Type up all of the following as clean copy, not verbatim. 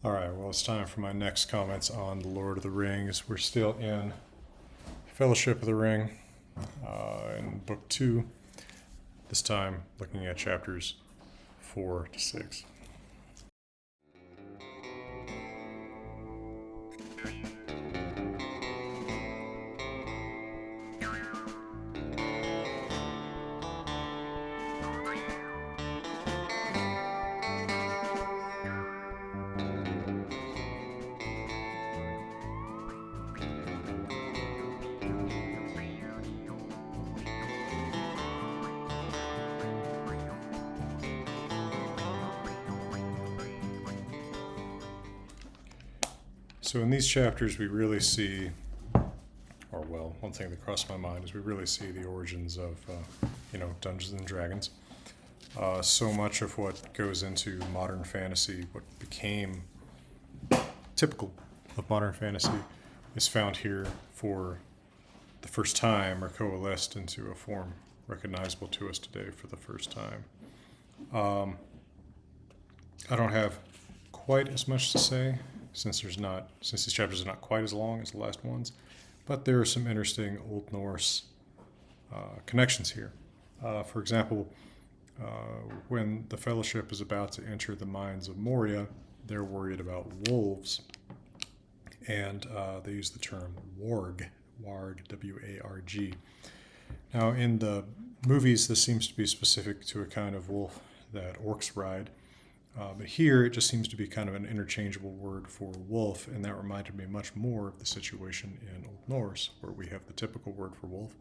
All right, well, it's time for my next comments on The Lord of the Rings. We're still in Fellowship of the Ring in Book 2, this time looking at chapters 4 to 6. So in these chapters, we really see, one thing that crossed my mind is we really see the origins of, Dungeons and Dragons. So much of what goes into modern fantasy, what became typical of modern fantasy, is found here for the first time or coalesced into a form recognizable to us today for the first time. I don't have quite as much to say since these chapters are not quite as long as the last ones, but there are some interesting Old Norse connections here. For example, when the Fellowship is about to enter the mines of Moria, they're worried about wolves, and they use the term warg, W-A-R-G. Now, in the movies, this seems to be specific to a kind of wolf that orcs ride. But here, it just seems to be kind of an interchangeable word for wolf, and that reminded me much more of the situation in Old Norse, where we have the typical word for wolf,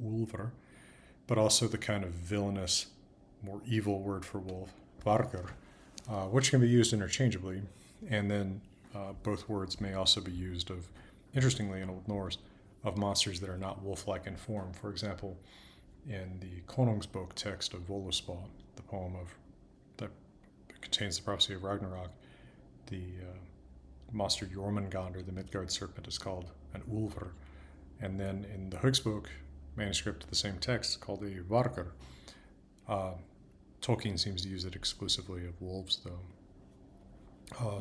ulfr, but also the kind of villainous, more evil word for wolf, vargar, which can be used interchangeably. And then both words may also be used interestingly in Old Norse, of monsters that are not wolf-like in form. For example, in the Konungsbok text of Völuspá, the poem that contains the prophecy of Ragnarok, the monster Jormungandr, the Midgard serpent, is called an ulfr. And then in the Högsbok manuscript of the same text, called a vargar. Tolkien seems to use it exclusively of wolves, though.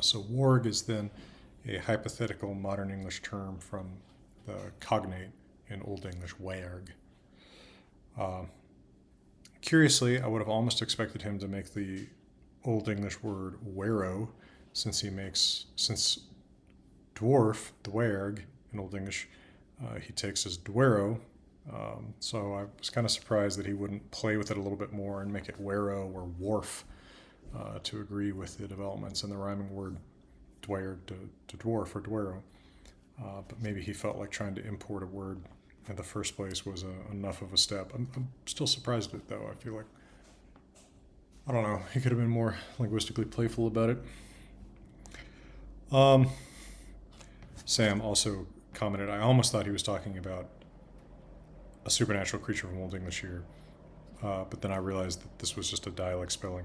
So warg is then a hypothetical modern English term from the cognate in Old English werg. Curiously, I would have almost expected him to make the Old English word werrow, since dwarf, dwerg, in Old English, he takes as dwerrow. So I was kind of surprised that he wouldn't play with it a little bit more and make it werrow or wharf to agree with the developments in the rhyming word dwerg to dwarf or dwerrow. But maybe he felt like trying to import a word in the first place was enough of a step. I'm still surprised at it, though. I feel like, I don't know, he could have been more linguistically playful about it. Sam also commented, I almost thought he was talking about a supernatural creature from Old English here, but then I realized that this was just a dialect spelling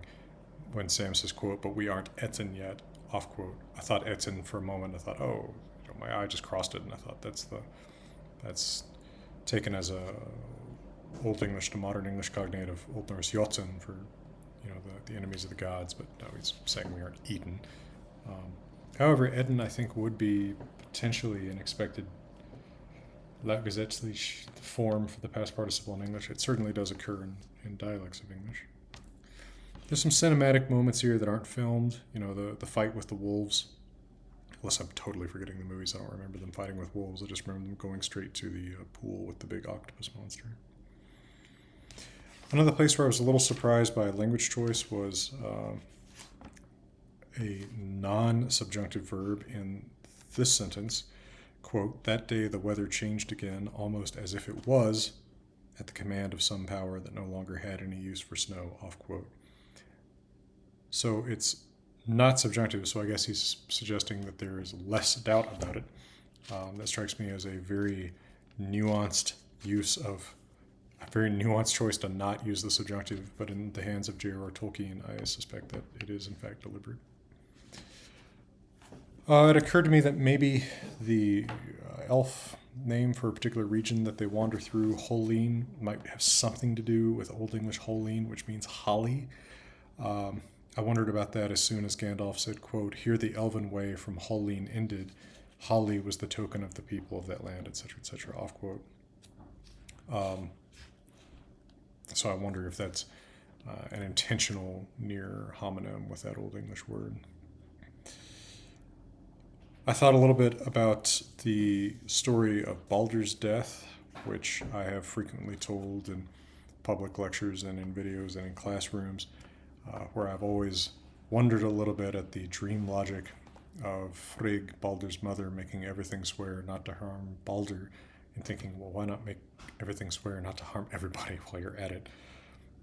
when Sam says, quote, but we aren't etten yet, off quote. I thought etten for a moment. I thought, my eye just crossed it, and I thought that's taken as a Old English to modern English cognate of Old Norse Jotun for the enemies of the gods, but no, he's saying we aren't eaten. However, Eden, I think, would be potentially an expected Latgesetzlich form for the past participle in English. It certainly does occur in dialects of English. There's some cinematic moments here that aren't filmed. The fight with the wolves. Unless I'm totally forgetting the movies, I don't remember them fighting with wolves. I just remember them going straight to the pool with the big octopus monster. Another place where I was a little surprised by language choice was a non-subjunctive verb in this sentence. Quote, that day the weather changed again, almost as if it was at the command of some power that no longer had any use for snow, off quote. So it's not subjunctive, so I guess he's suggesting that there is less doubt about it. That strikes me as a very nuanced choice to not use the subjunctive, but in the hands of J.R.R. Tolkien, I suspect that it is in fact deliberate. It occurred to me that maybe the elf name for a particular region that they wander through, Holleen, might have something to do with Old English Holleen, which means holly. I wondered about that as soon as Gandalf said, quote, "Here the elven way from Hollin ended. Holly was the token of the people of that land," etc., off quote. So I wonder if that's an intentional near homonym with that Old English word. I thought a little bit about the story of Baldur's death, which I have frequently told in public lectures and in videos and in classrooms, where I've always wondered a little bit at the dream logic of Frigg, Baldur's mother, making everything swear not to harm Baldur, and thinking, well, why not make everything swear not to harm everybody while you're at it?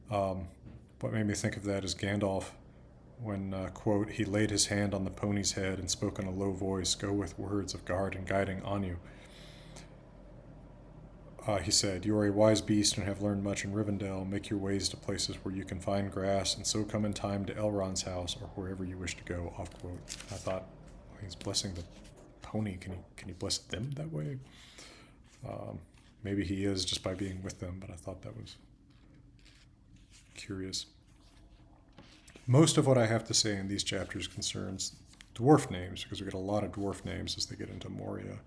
What made me think of that is Gandalf, when, quote, "he laid his hand on the pony's head and spoke in a low voice, 'Go with words of guard and guiding on you.' He said, 'You are a wise beast and have learned much in Rivendell. Make your ways to places where you can find grass, and so come in time to Elrond's house or wherever you wish to go,' off quote. I thought, well, he's blessing the pony. Can he bless them that way? Maybe he is just by being with them, but I thought that was curious. Most of what I have to say in these chapters concerns dwarf names, because we get a lot of dwarf names as they get into Moria.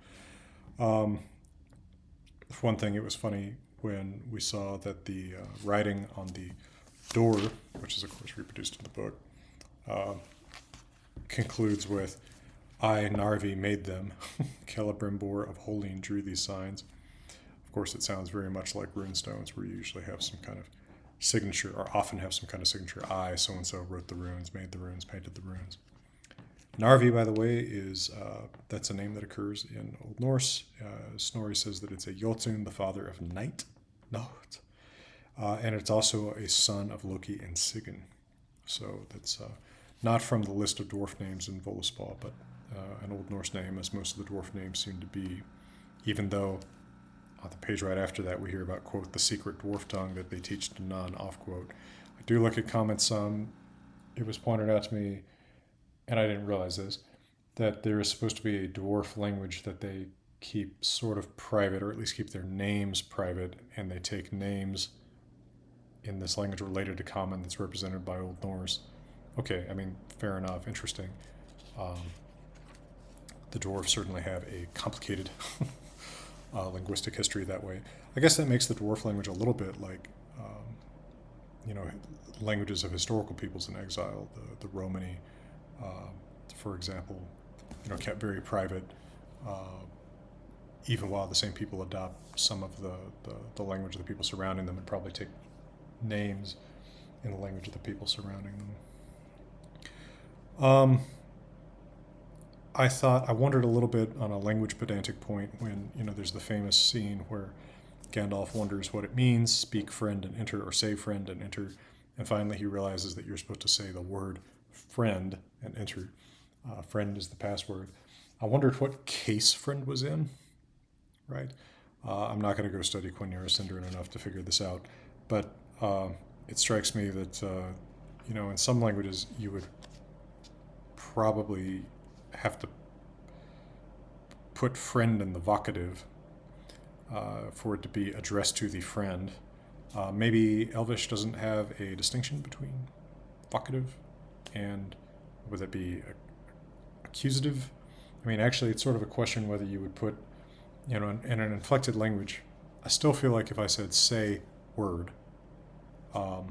For one thing, it was funny when we saw that the writing on the door, which is of course reproduced in the book, concludes with, "I, Narvi, made them. Celebrimbor of Hollin drew these signs." Of course, it sounds very much like runestones, where you usually have some kind of signature, or often have some kind of signature. "I, so-and-so, wrote the runes, made the runes, painted the runes." Narvi, by the way, is that's a name that occurs in Old Norse. Snorri says that it's a Jotun, the father of night, Nacht, and it's also a son of Loki and Sigyn. So that's not from the list of dwarf names in Völuspá, but an Old Norse name, as most of the dwarf names seem to be, even though on the page right after that we hear about, quote, "the secret dwarf tongue that they teach to none," off quote. I do look at comments some. It was pointed out to me, and I didn't realize this, that there is supposed to be a dwarf language that they keep sort of private, or at least keep their names private, and they take names in this language related to common that's represented by Old Norse. Okay, I mean, fair enough, interesting. The dwarves certainly have a complicated linguistic history that way. I guess that makes the dwarf language a little bit like, languages of historical peoples in exile, the Romani, for example, kept very private, even while the same people adopt some of the language of the people surrounding them, and probably take names in the language of the people surrounding them. I wondered a little bit on a language pedantic point when, there's the famous scene where Gandalf wonders what it means, speak friend and enter, or say friend and enter, and finally he realizes that you're supposed to say the word friend and enter. Friend is the password. I wondered what case friend was in, right? I'm not going to go study Quenya or Sindarin enough to figure this out, but it strikes me that, in some languages you would probably have to put friend in the vocative for it to be addressed to the friend. Maybe Elvish doesn't have a distinction between vocative and, would that be accusative? I mean, actually, it's sort of a question whether you would put, in an inflected language. I still feel like if I said say word, I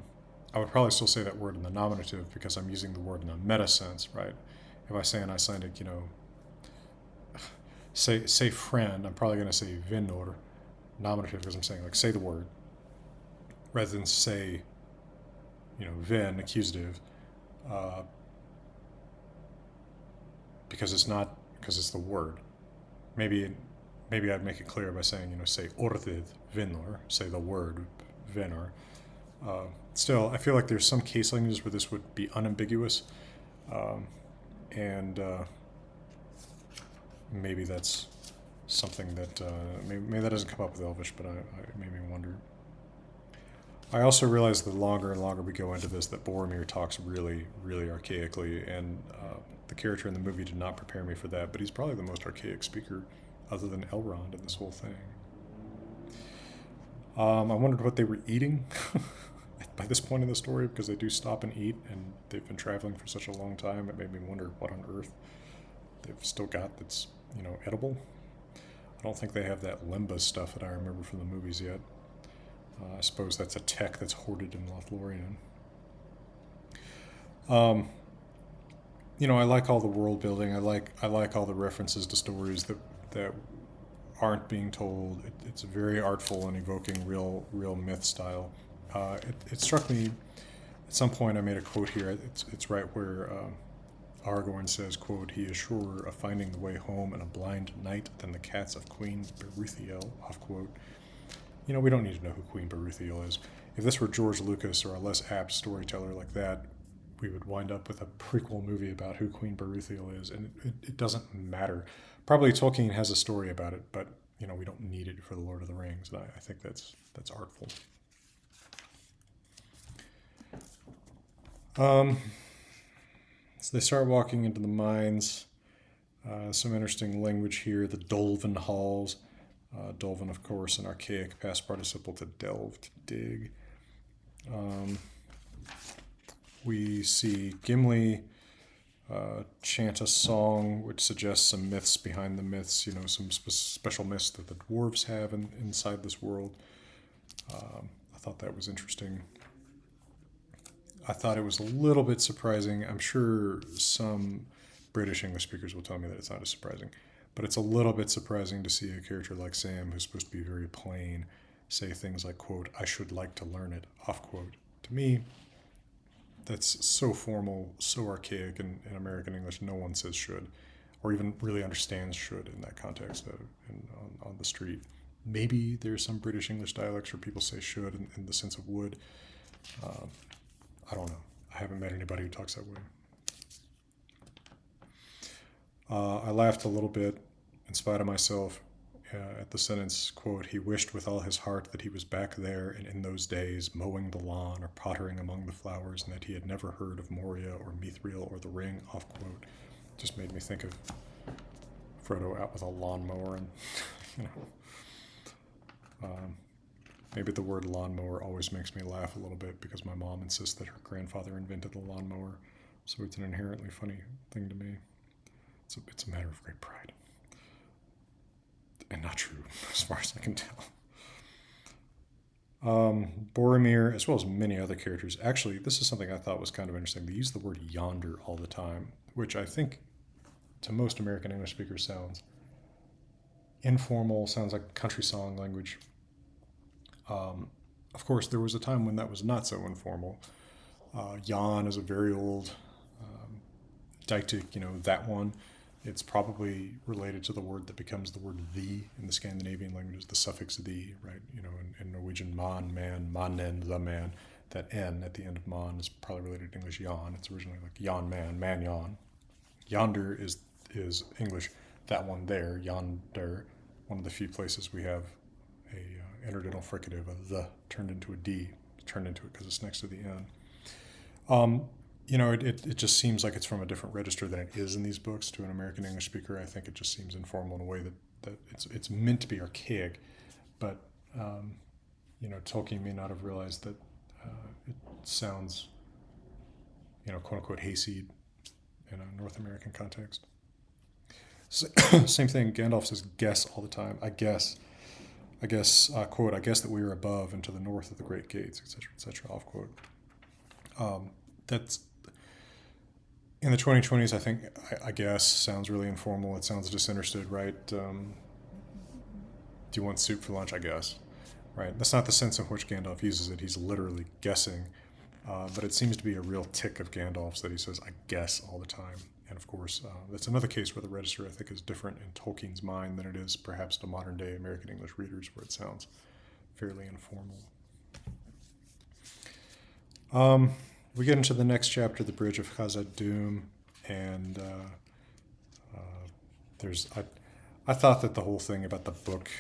would probably still say that word in the nominative because I'm using the word in a meta sense, right? If I say an Icelandic, say friend, I'm probably going to say vinor, nominative, because I'm saying, like, say the word, rather than say, vin, accusative, because it's the word. Maybe I'd make it clear by saying, say orðið vinor, say the word vinor. Still, I feel like there's some case languages where this would be unambiguous, and maybe that's something that maybe that doesn't come up with Elvish, but it made me wonder. I also realize the longer and longer we go into this that Boromir talks really, really archaically, and the character in the movie did not prepare me for that, but he's probably the most archaic speaker other than Elrond in this whole thing. I wondered what they were eating. by this point in the story, because they do stop and eat, and they've been traveling for such a long time, it made me wonder what on earth they've still got that's, edible. I don't think they have that limba stuff that I remember from the movies yet. I suppose that's a tech that's hoarded in Lothlorien. I like all the world building. I like all the references to stories that aren't being told. It's very artful and evoking real myth style. It struck me at some point. I made a quote here. It's right where Aragorn says, "quote He is surer of finding the way home in a blind night than the cats of Queen Beruthiel." Off quote. We don't need to know who Queen Beruthiel is. If this were George Lucas or a less apt storyteller like that, we would wind up with a prequel movie about who Queen Beruthiel is, and it doesn't matter. Probably Tolkien has a story about it, but we don't need it for the Lord of the Rings, and I think that's artful. So they start walking into the mines. Some interesting language here. The Dolven halls. Dolven, of course, an archaic past participle to delve, to dig. We see Gimli chant a song which suggests some myths behind the myths, some special myths that the dwarves have inside this world. I thought that was interesting. I thought it was a little bit surprising. I'm sure some British English speakers will tell me that it's not as surprising, but it's a little bit surprising to see a character like Sam, who's supposed to be very plain, say things like, quote, "I should like to learn it," off quote. To me, that's so formal, so archaic in American English. No one says should, or even really understands should in that context on the street. Maybe there's some British English dialects where people say should in the sense of would. I don't know. I haven't met anybody who talks that way. I laughed a little bit, in spite of myself, at the sentence, quote, "He wished with all his heart that he was back there and in those days, mowing the lawn or pottering among the flowers, and that he had never heard of Moria or Mithril or the Ring," off quote. Just made me think of Frodo out with a lawnmower, and maybe the word lawnmower always makes me laugh a little bit because my mom insists that her grandfather invented the lawnmower, so it's an inherently funny thing to me. It's a matter of great pride. And not true, as far as I can tell. Boromir, as well as many other characters. Actually, this is something I thought was kind of interesting. They use the word yonder all the time, which I think to most American English speakers sounds informal, sounds like country song language. Of course, there was a time when that was not so informal. Yon is a very old deictic, that one. It's probably related to the word that becomes the word "the" in the Scandinavian languages, the suffix "the," right? In Norwegian, man, mannen, the man. That N at the end of man is probably related to English yon. It's originally like yon man yon. Yonder is English, that one there, yonder, one of the few places we have a interdental fricative, a the turned into a D, turned into it because it's next to the N. It just seems like it's from a different register than it is in these books to an American English speaker. I think it just seems informal in a way that it's meant to be archaic, but Tolkien may not have realized that it sounds, quote unquote, hayseed in a North American context. So, same thing. Gandalf says "guess" all the time. I guess, quote, "I guess that we are above and to the north of the great gates," etc., off quote. That's in the 2020s. I think I guess sounds really informal. It sounds disinterested, right? Do you want soup for lunch? I guess, right? That's not the sense in which Gandalf uses it. He's literally guessing, but it seems to be a real tick of Gandalf's that he says "I guess" all the time. And of course, that's another case where the register, I think, is different in Tolkien's mind than it is perhaps to modern day American English readers, where it sounds fairly informal. We get into the next chapter, the Bridge of Khazad-dûm, and I thought that the whole thing about the book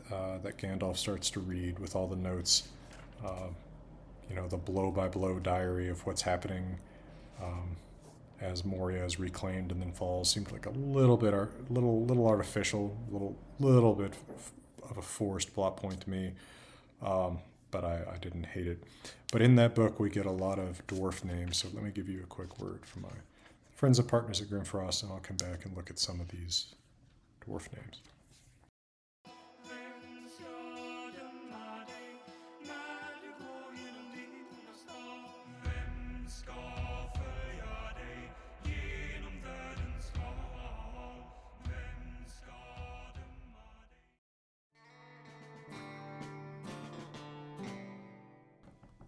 that Gandalf starts to read with all the notes, the blow-by-blow diary of what's happening as Moria is reclaimed and then falls, seemed like a little bit artificial, little bit of a forced plot point to me. but I didn't hate it. But in that book, we get a lot of dwarf names. So let me give you a quick word from my friends and partners at Grimfrost, and I'll come back and look at some of these dwarf names.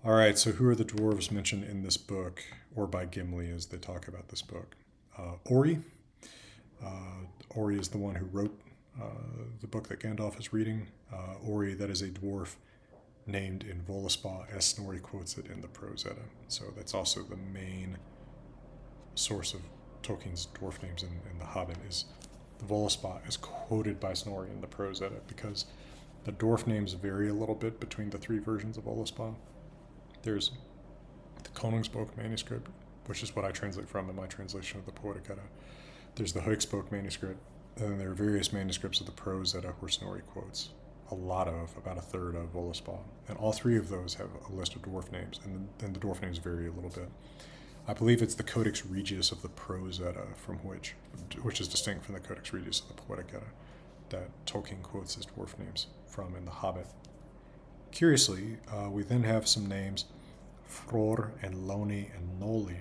All right, so who are the dwarves mentioned in this book, or by Gimli as they talk about this book? Ori. Ori is the one who wrote the book that Gandalf is reading. Ori, that is a dwarf named in Voluspa, as Snorri quotes it in the Prose Edda. So that's also the main source of Tolkien's dwarf names in The Hobbit, is the Voluspa is quoted by Snorri in the Prose Edda, because the dwarf names vary a little bit between the three versions of Voluspa. There's the Koningsbok manuscript, which is what I translate from in my translation of the Poetic Edda. There's the Högsbok manuscript, and then there are various manuscripts of the Prose Edda where Snorri quotes about a third of Voluspa. And all three of those have a list of dwarf names, and the dwarf names vary a little bit. I believe it's the Codex Regius of the Prose Edda, which is distinct from the Codex Regius of the Poetic Edda, that Tolkien quotes as dwarf names from in The Hobbit. Curiously, we then have some names, Fror and Loni and Noli,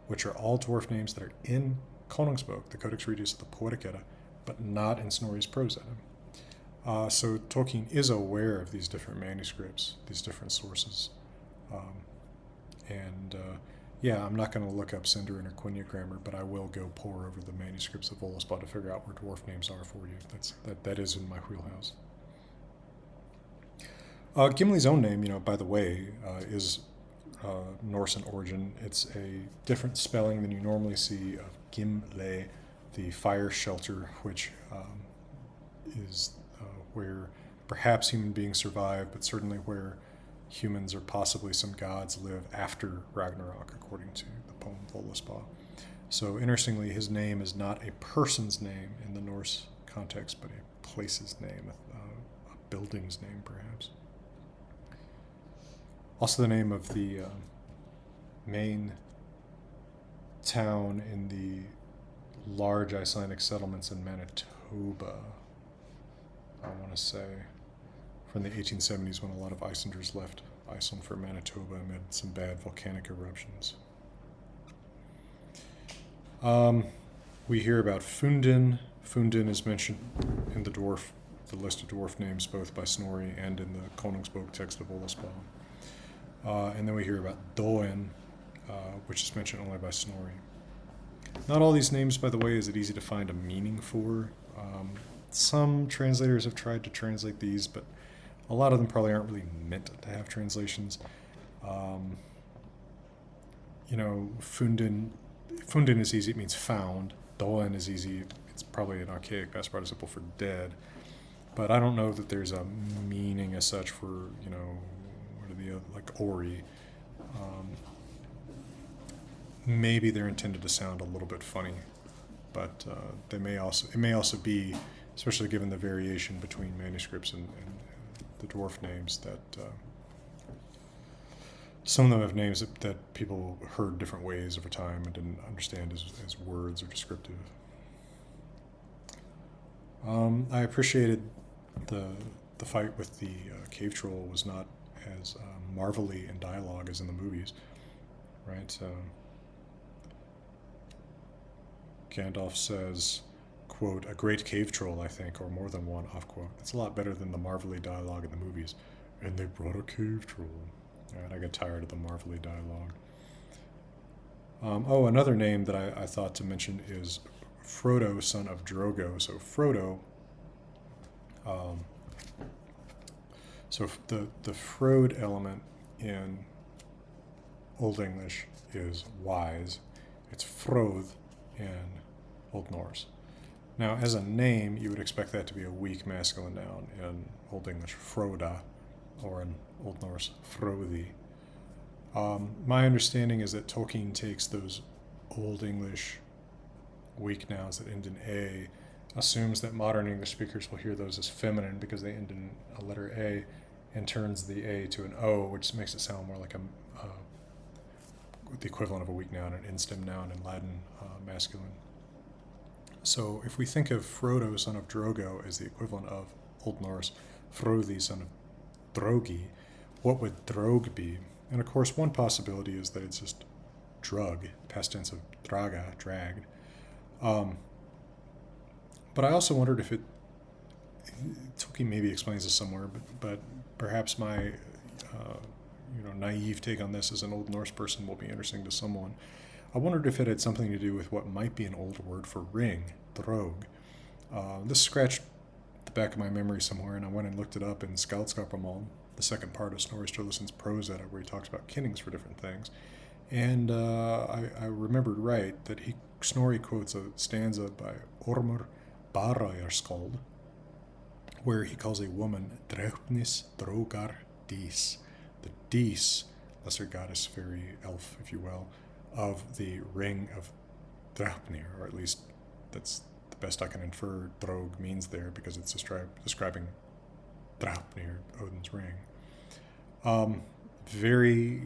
which are all dwarf names that are in Koningsbok, the Codex Regius of the Poetic Edda, but not in Snorri's Prose Edda. So Tolkien is aware of these different manuscripts, these different sources. Yeah, I'm not going to look up Sindarin or Quenya grammar, but I will go pore over the manuscripts of Voluspa to figure out where dwarf names are for you. That is in my wheelhouse. Gimli's own name, by the way, is Norse in origin. It's a different spelling than you normally see of Gimle, the fire shelter, which is where perhaps human beings survive, but certainly where humans or possibly some gods live after Ragnarok, according to the poem Voluspa. So interestingly, his name is not a person's name in the Norse context, but a place's name, a building's name, perhaps. Also the name of the main town in the large Icelandic settlements in Manitoba, I want to say, from the 1870s, when a lot of Icelanders left Iceland for Manitoba amid some bad volcanic eruptions. We hear about Fundin. Fundin is mentioned in the list of dwarf names, both by Snorri and in the Koningsbok text of Voluspa. And then we hear about Doen, which is mentioned only by Snorri. Not all these names, by the way, is it easy to find a meaning for. Some translators have tried to translate these, but a lot of them probably aren't really meant to have translations. Fundin is easy, it means found. Doen is easy, it's probably an archaic past participle for dead. But I don't know that there's a meaning as such for, what are the other, like Ori. Maybe they're intended to sound a little bit funny, but it may also be, especially given the variation between manuscripts and the dwarf names, that some of them have names that people heard different ways over time and didn't understand as words or descriptive. I appreciated the fight with the cave troll was not as marvelly in dialogue as in the movies, right? Gandalf says, quote, "A great cave troll, I think, or more than one," off quote. That's a lot better than the marvelly dialogue in the movies. And they brought a cave troll. All right, I get tired of the marvelly dialogue. Another name that I thought to mention is Frodo, son of Drogo. So Frodo, the Frode element in Old English is wise. It's Froð in Old Norse. Now, as a name, you would expect that to be a weak masculine noun in Old English, Froda, or in Old Norse, Froði. My understanding is that Tolkien takes those Old English weak nouns that end in A, assumes that modern English speakers will hear those as feminine because they end in a letter A, and turns the A to an O, which makes it sound more like the equivalent of a weak noun, an in-stem noun in Latin, masculine. So if we think of Frodo, son of Drogo, as the equivalent of Old Norse Frodi, son of Drogi, what would Drog be? And of course, one possibility is that it's just drug, past tense of draga, dragged. But I also wondered if Tolkien maybe explains this somewhere, but perhaps my naive take on this as an Old Norse person will be interesting to someone. I wondered if it had something to do with what might be an old word for ring, drog. This scratched the back of my memory somewhere, and I went and looked it up in Skaldskaparmál, the second part of Snorri Sturluson's prose edda, where he talks about kinnings for different things. And I remembered right that Snorri quotes a stanza by Ormur Barayarskald, where he calls a woman Draupnis Drogar Dis, the Dis, lesser goddess, fairy, elf, if you will, of the ring of Draupnir, or at least that's the best I can infer Drog means there, because it's describing Draupnir, Odin's ring. Very,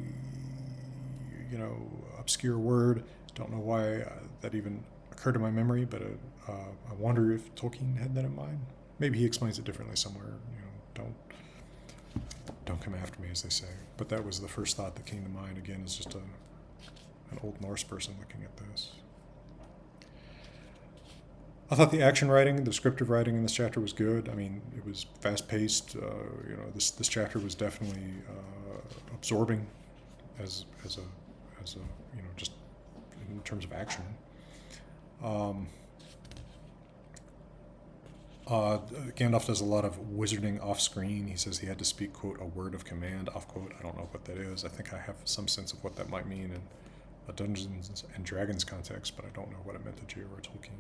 obscure word. Don't know why that even occurred to my memory, but I wonder if Tolkien had that in mind. Maybe he explains it differently somewhere. Don't come after me, as they say. But that was the first thought that came to mind. Again, is just an Old Norse person looking at this. I thought the action writing, the descriptive writing in this chapter was good. I mean, it was fast-paced. This chapter was definitely absorbing as a just in terms of action. Gandalf does a lot of wizarding off-screen. He says he had to speak, quote, a word of command, off quote. I don't know what that is. I think I have some sense of what that might mean in a Dungeons and Dragons context, but I don't know what it meant to J.R.R. Tolkien.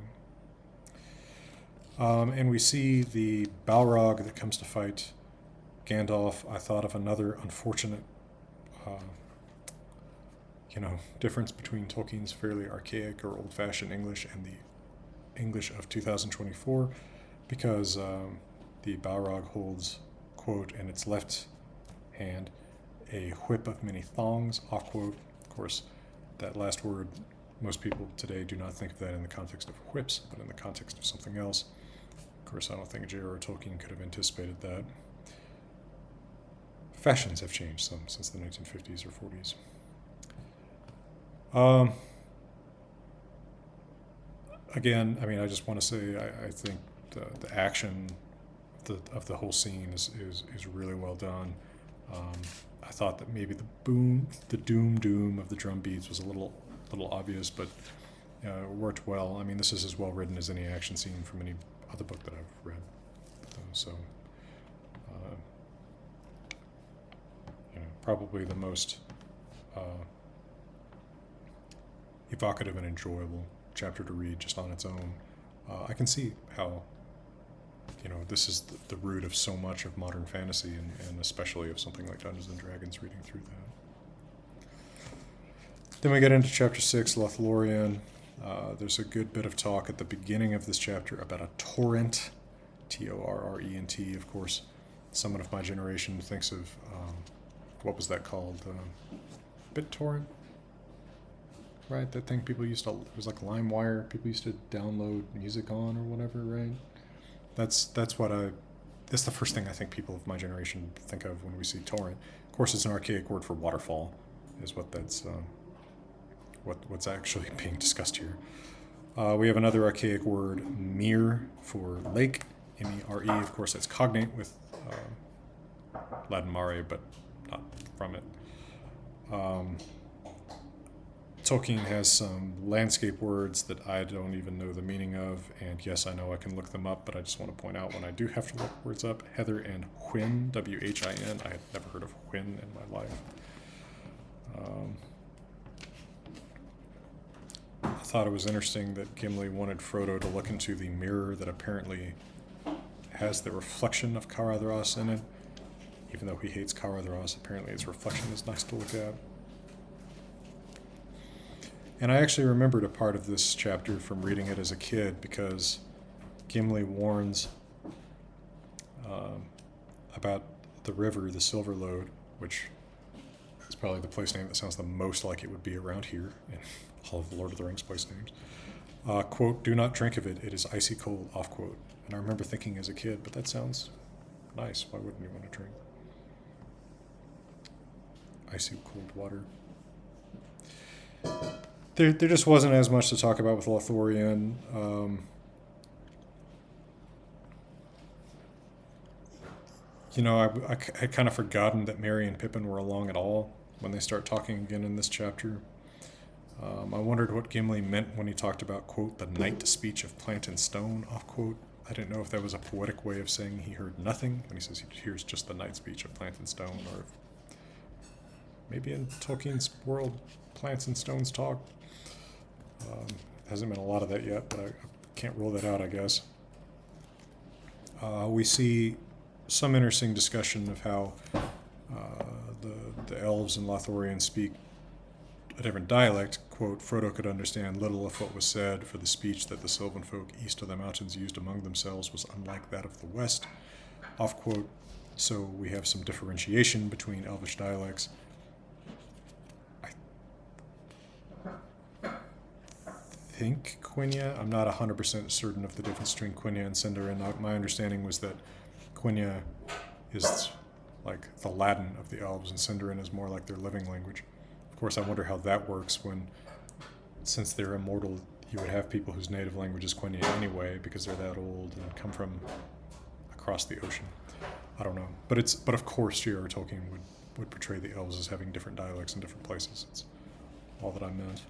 And we see the Balrog that comes to fight Gandalf. I thought of another unfortunate difference between Tolkien's fairly archaic or old-fashioned English and the English of 2024, because the Balrog holds, quote, in its left hand, a whip of many thongs, off quote. Of course, that last word, most people today do not think of that in the context of whips, but in the context of something else. Of course, I don't think J.R.R. Tolkien could have anticipated that. Fashions have changed some since the 1950s or 40s. Again, I mean, I just want to say I think the action of the whole scene is really well done. I thought that maybe the doom of the drum beats was a little obvious, but it worked well. I mean, this is as well written as any action scene from any other book that I've read. Probably the most evocative and enjoyable chapter to read just on its own. I can see how this is the root of so much of modern fantasy, and especially of something like Dungeons and Dragons, reading through that. Then we get into chapter 6, Lothlorien. There's a good bit of talk at the beginning of this chapter about a torrent, Torrent. Of course, someone of my generation thinks of, what was that called? BitTorrent? Right, that thing people used to, it was like LimeWire, people used to download music on or whatever, right? That's the first thing I think people of my generation think of when we see torrent. Of course, it's an archaic word for waterfall, is what's actually being discussed here. We have another archaic word, mere, for lake, M-E-R-E. Of course, that's cognate with Latin mare, but not from it. Tolkien has some landscape words that I don't even know the meaning of, and yes, I know I can look them up, but I just want to point out when I do have to look words up, heather and whin, W-H-I-N, I had never heard of whin in my life. I thought it was interesting that Gimli wanted Frodo to look into the mirror that apparently has the reflection of Caradhras in it. Even though he hates Caradhras, apparently its reflection is nice to look at. And I actually remembered a part of this chapter from reading it as a kid, because Gimli warns about the river, the Silver Lode, which is probably the place name that sounds the most like it would be around here in all of the Lord of the Rings place names. Quote, do not drink of it, it is icy cold, off quote. And I remember thinking as a kid, but that sounds nice, why wouldn't you want to drink icy cold water? There just wasn't as much to talk about with Lothlorien. I had kind of forgotten that Merry and Pippin were along at all when they start talking again in this chapter. I wondered what Gimli meant when he talked about, quote, the night speech of plant and stone, off quote. I didn't know if that was a poetic way of saying he heard nothing when he says he hears just the night speech of plant and stone, or if maybe in Tolkien's world, plants and stones talk. Hasn't been a lot of that yet, but I can't rule that out, I guess. We see some interesting discussion of how the elves in Lothlorien speak a different dialect. Quote, Frodo could understand little of what was said, for the speech that the Sylvan folk east of the mountains used among themselves was unlike that of the west, off quote. So we have some differentiation between elvish dialects. I think Quenya, I'm not 100% certain of the difference between Quenya and Sindarin. My understanding was that Quenya is like the Latin of the elves, and Sindarin is more like their living language. Of course, I wonder how that works when, since they're immortal, you would have people whose native language is Quenya anyway, because they're that old and come from across the ocean. I don't know. But of course J.R.R. Tolkien would portray the elves as having different dialects in different places. It's all that I meant.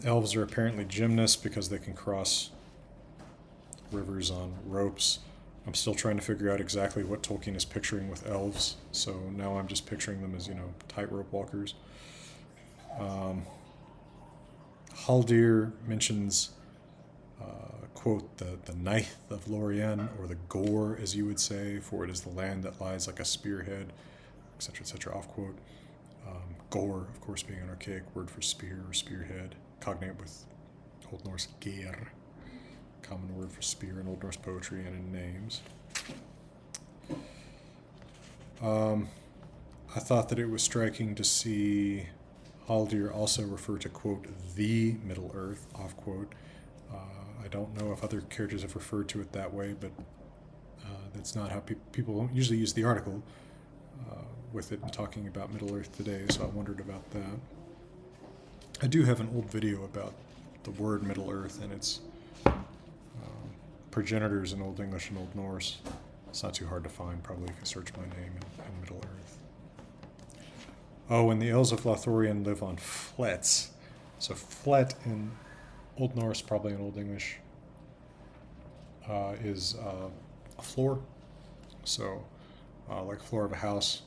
Elves are apparently gymnasts because they can cross rivers on ropes. I'm still trying to figure out exactly what Tolkien is picturing with elves, so now I'm just picturing them as, tightrope walkers. Haldir mentions, quote, the Ninth of Lorien, or the Gore, as you would say, for it is the land that lies like a spearhead, etc., off quote. Gore, of course, being an archaic word for spear or spearhead, cognate with Old Norse geir, common word for spear in Old Norse poetry and in names. I thought that it was striking to see Haldir also refer to, quote, the Middle Earth, off quote. I don't know if other characters have referred to it that way, but that's not how people don't usually use the article with it in talking about Middle Earth today, so I wondered about that. I do have an old video about the word Middle Earth and its progenitors in Old English and Old Norse. It's not too hard to find, probably, if you search my name in Middle Earth. Oh, and the elves of Lothlorien live on flets. So flet in Old Norse, probably in Old English, is a floor. So, like a floor of a house.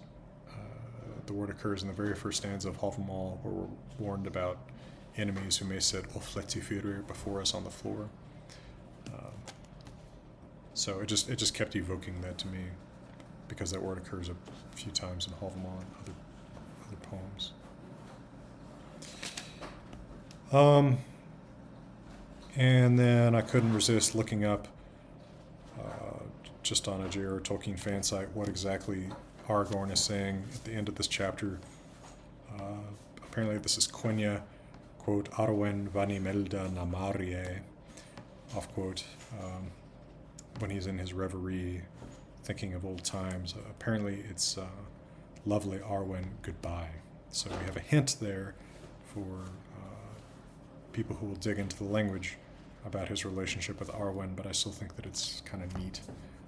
The word occurs in the very first stanza of Havamal, where we're warned about enemies who may sit ofletifurir before us on the floor. So it just kept evoking that to me, because that word occurs a few times in Havamal and other poems. And then I couldn't resist looking up, just on a J.R.R. Tolkien fan site, what exactly Aragorn is saying at the end of this chapter. Apparently this is Quenya, quote, Arwen vanimelda namarie, off quote, when he's in his reverie, thinking of old times. Apparently it's lovely Arwen, goodbye. So we have a hint there for people who will dig into the language about his relationship with Arwen, but I still think that it's kind of neat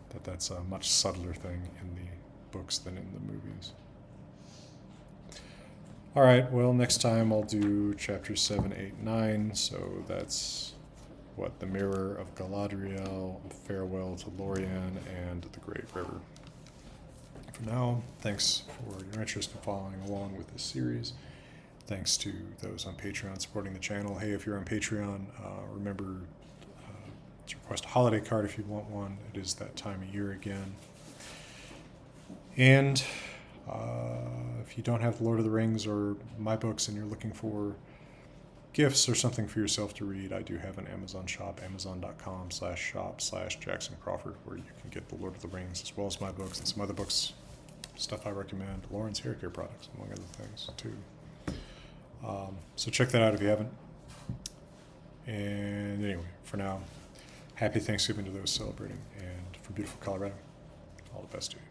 that that's a much subtler thing in the books than in the movies. All right, well, next time I'll do chapters 7, 8, 9, so that's the Mirror of Galadriel, Farewell to Lorien, and the Great River. For now, thanks for your interest in following along with this series. Thanks to those on Patreon supporting the channel. Hey, if you're on Patreon, remember to request a holiday card if you want one. It is that time of year again. And if you don't have Lord of the Rings or my books and you're looking for gifts or something for yourself to read, I do have an Amazon shop, amazon.com/shop/Jackson Crawford, where you can get the Lord of the Rings as well as my books and some other books, stuff I recommend, Lauren's hair care products, among other things, too. So check that out if you haven't. And anyway, for now, happy Thanksgiving to those celebrating, and from beautiful Colorado, all the best to you.